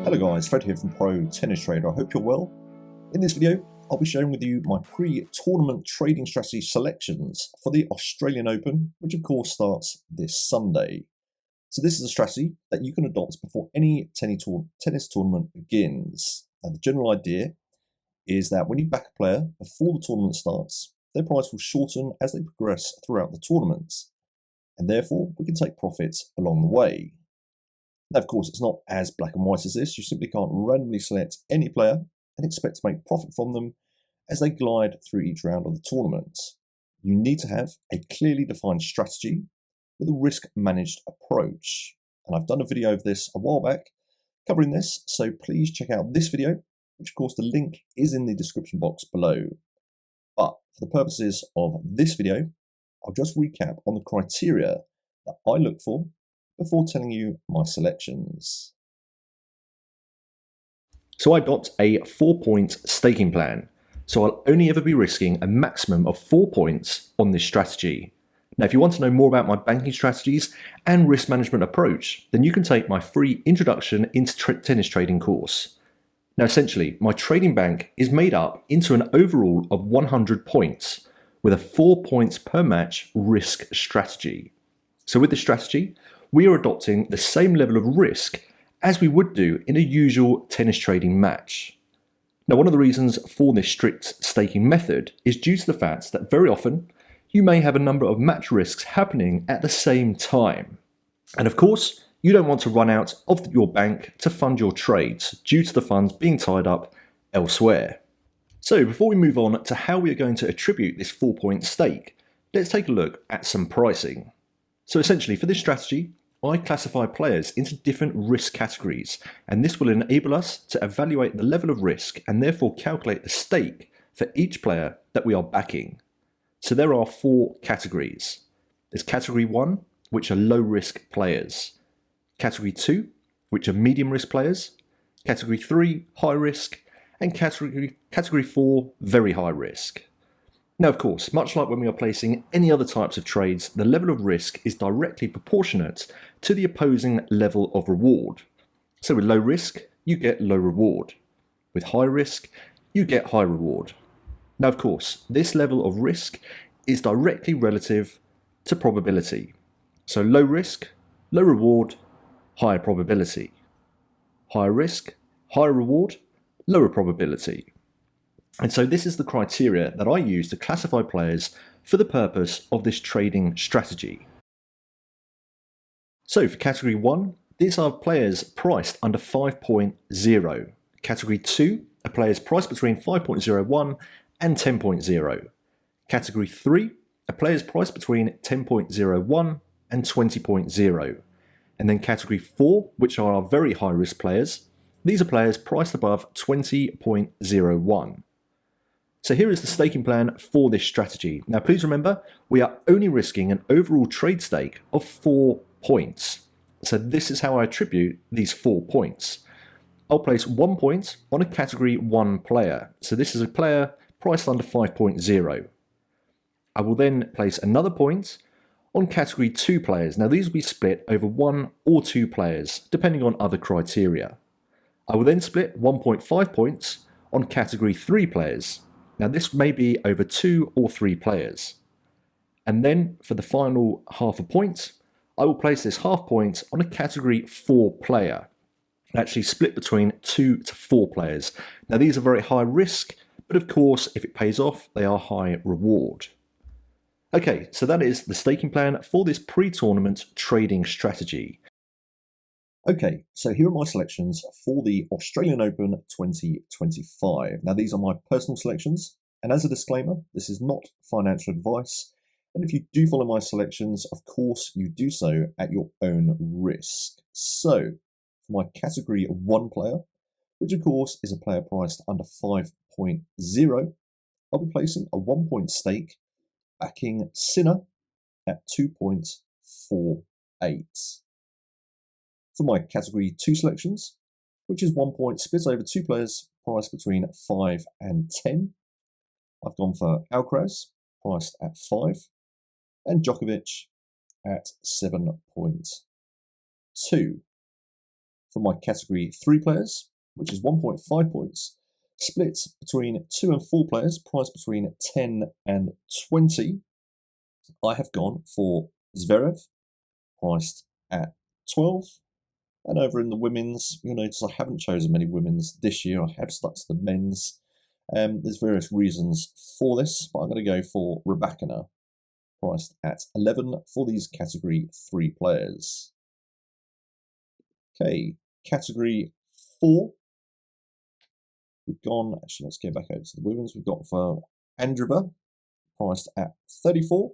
Hello guys, Fred here from Pro Tennis Trader. I hope you're well. In this video, I'll be sharing with you my pre-tournament trading strategy selections for the Australian Open, which of course starts this Sunday. So this is a strategy that you can adopt before any tennis tournament begins. And the general idea is that when you back a player before the tournament starts, their price will shorten as they progress throughout the tournament. And therefore, we can take profits along the way. Now, of course, it's not as black and white as this. You simply can't randomly select any player and expect to make profit from them as they glide through each round of the tournament. You need to have a clearly defined strategy with a risk-managed approach. And I've done a video of this a while back covering this, so please check out this video, which of course the link is in the description box below. But for the purposes of this video, I'll just recap on the criteria that I look for before telling you my selections. So I adopt a 4-point staking plan. So I'll only ever be risking a maximum of 4 points on this strategy. Now, if you want to know more about my banking strategies and risk management approach, then you can take my free Introduction into Tennis Trading course. Now, essentially, my trading bank is made up into an overall of 100 points with a 4 points per match risk strategy. So with this strategy, we are adopting the same level of risk as we would do in a usual tennis trading match. Now, one of the reasons for this strict staking method is due to the fact that very often you may have a number of match risks happening at the same time. And of course, you don't want to run out of your bank to fund your trades due to the funds being tied up elsewhere. So before we move on to how we are going to attribute this 4-point stake, let's take a look at some pricing. So essentially for this strategy, I classify players into different risk categories, and this will enable us to evaluate the level of risk and therefore calculate the stake for each player that we are backing. So there are 4 categories. There's category 1, which are low risk players. Category 2, which are medium risk players. Category 3, high risk. And category 4, very high risk. Now, of course, much like when we are placing any other types of trades, the level of risk is directly proportionate to the opposing level of reward. So with low risk, you get low reward. With high risk, you get high reward. Now, of course, this level of risk is directly relative to probability. So low risk, low reward, higher probability. Higher risk, higher reward, lower probability. And so this is the criteria that I use to classify players for the purpose of this trading strategy. So for category 1, these are players priced under 5.0. Category 2 are players priced between 5.01 and 10.0. Category 3 are players priced between 10.01 and 20.0. And then category 4, which are our very high risk players, these are players priced above 20.01. So here is the staking plan for this strategy. Now please remember, we are only risking an overall trade stake of 4 points. So this is how I attribute these 4 points. I'll place 1 point on a category 1 player. So this is a player priced under 5.0. I will then place another point on category 2 players. Now these will be split over 1 or 2 players, depending on other criteria. I will then split 1.5 points on category 3 players. Now this may be over 2 or 3 players. And then for the final half a point, I will place this half point on a category 4 player, actually split between 2 to 4 players. Now these are very high risk, but of course, if it pays off, they are high reward. Okay, so that is the staking plan for this pre-tournament trading strategy. Okay, so here are my selections for the Australian Open 2025. Now, these are my personal selections, and as a disclaimer, this is not financial advice. And if you do follow my selections, of course, you do so at your own risk. So, for my category 1 player, which of course is a player priced under 5.0, I'll be placing a 1-point stake backing Sinner at 2.48. For my category 2 selections, which is 1 point split over 2 players priced between 5 and 10, I've gone for Alcaraz, priced at 5, and Djokovic at 7.2. for my category 3 players, which is 1.5 points, split between 2 and 4 players, priced between 10 and 20. I have gone for Zverev, priced at 12. And over in the women's, you'll notice I haven't chosen many women's this year. I have stuck to the men's. There's various reasons for this, but I'm going to go for Rybakina, priced at 11 for these category 3 players. Okay, category 4. We've gone, actually, let's go back over to the women's. We've got for Andreeva, priced at 34.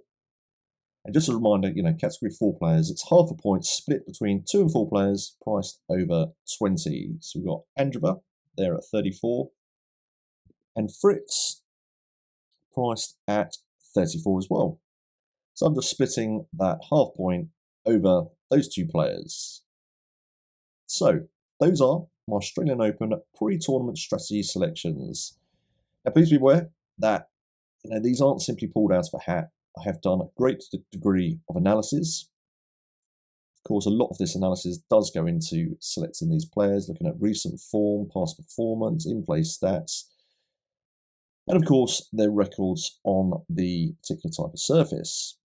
And just a reminder, category 4 players, it's half a point split between 2 and 4 players, priced over 20. So we've got Andreeva there at 34. And Fritz, priced at 34 as well. So I'm just splitting that half point over those 2 players. So those are my Australian Open pre-tournament strategy selections. Now please be aware that these aren't simply pulled out of a hat. I have done a great degree of analysis. Of course, a lot of this analysis does go into selecting these players, looking at recent form, past performance, in-play stats, and of course, their records on the particular type of surface.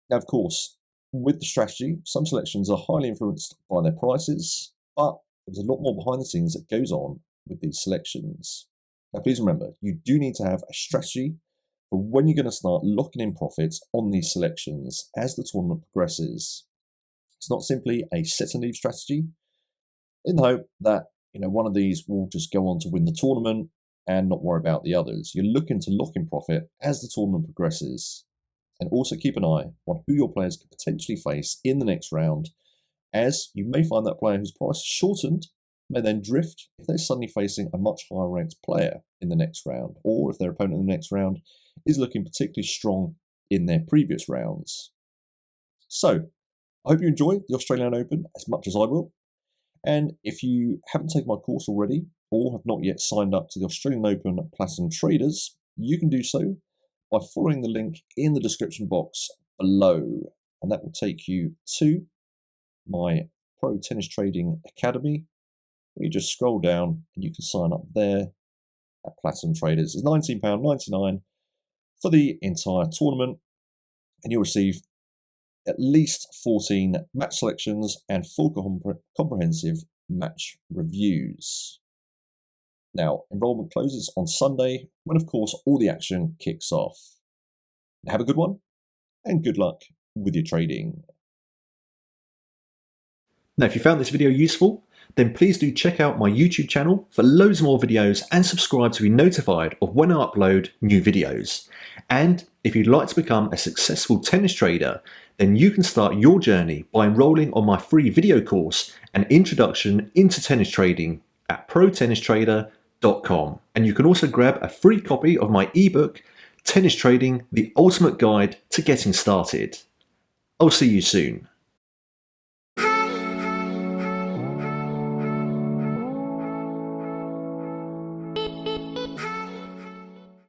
Now, of course, with the strategy, some selections are highly influenced by their prices, but there's a lot more behind the scenes that goes on with these selections. Now, please remember, you do need to have a strategy for when you're going to start locking in profits on these selections as the tournament progresses. It's not simply a set and leave strategy in the hope that one of these will just go on to win the tournament and not worry about the others. You're looking to lock in profit as the tournament progresses, and also keep an eye on who your players could potentially face in the next round, as you may find that player whose price is shortened may then drift if they're suddenly facing a much higher ranked player in the next round, or if their opponent in the next round is looking particularly strong in their previous rounds. So, I hope you enjoy the Australian Open as much as I will. And if you haven't taken my course already, or have not yet signed up to the Australian Open Platinum Traders, you can do so by following the link in the description box below. And that will take you to my Pro Tennis Trading Academy. You just scroll down and you can sign up there at Platinum Traders. It's £19.99 for the entire tournament, and you'll receive at least 14 match selections and full comprehensive match reviews. Now, enrollment closes on Sunday, when of course all the action kicks off. Have a good one, and good luck with your trading. Now, if you found this video useful, then please do check out my YouTube channel for loads more videos and subscribe to be notified of when I upload new videos. And if you'd like to become a successful tennis trader, then you can start your journey by enrolling on my free video course, An Introduction into Tennis Trading, at protennistrader.com. And you can also grab a free copy of my ebook, Tennis Trading, the Ultimate Guide to Getting Started. I'll see you soon.